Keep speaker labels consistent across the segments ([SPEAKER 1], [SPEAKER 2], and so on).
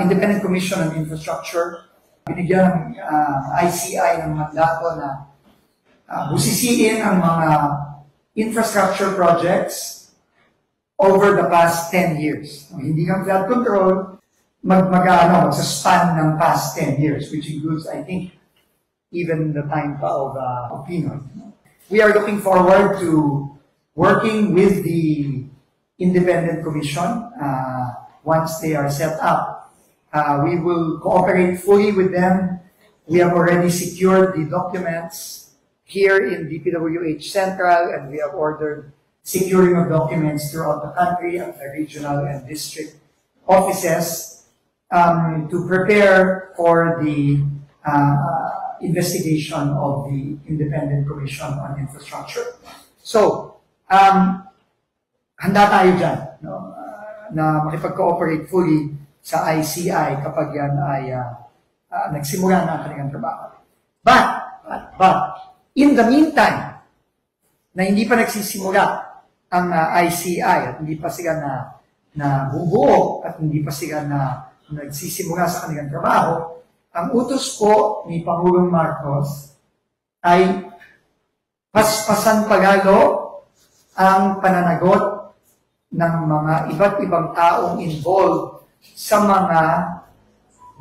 [SPEAKER 1] Independent Commission on Infrastructure. Binigyan ng ICI ng mandato na busisiin ang mga infrastructure projects over the past 10 years. Hindi kang flood control, sa span ng past 10 years, which includes, I think, even the time of Pinoy. We are looking forward to working with the Independent Commission once they are set up. We will cooperate fully with them. We have already secured the documents here in DPWH Central, and we have ordered securing of documents throughout the country at the regional and district offices to prepare for the investigation of the Independent Commission on Infrastructure. So, handa tayo dyan, no? Na makipag-cooperate fully sa ICI kapag yan ay nagsimula na ang kanilang trabaho. But, in the meantime, na hindi pa nagsisimula ang ICI at hindi pa sila na bubuo at hindi pa sila na nagsisimula sa kanilang trabaho, ang utos po ni Pangulong Marcos ay paspasan palalo ang pananagot ng mga iba't ibang taong involved sa mga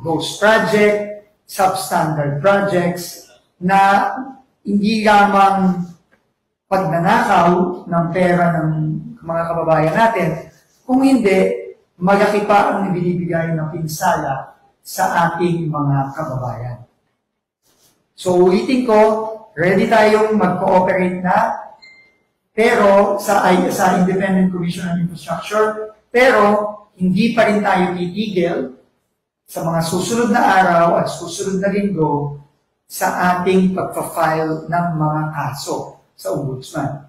[SPEAKER 1] ghost project, substandard projects na hindi lamang pagnanakaw ng pera ng mga kababayan natin, kung hindi, malaki pa ang ibinibigay ng pinsala sa ating mga kababayan. So ulitin ko, ready tayong mag-cooperate na, pero sa Independent Commission on Infrastructure, pero hindi pa rin tayo titigil sa mga susunod na araw at susunod na linggo sa ating pagpa-file ng mga kaso sa Ombudsman.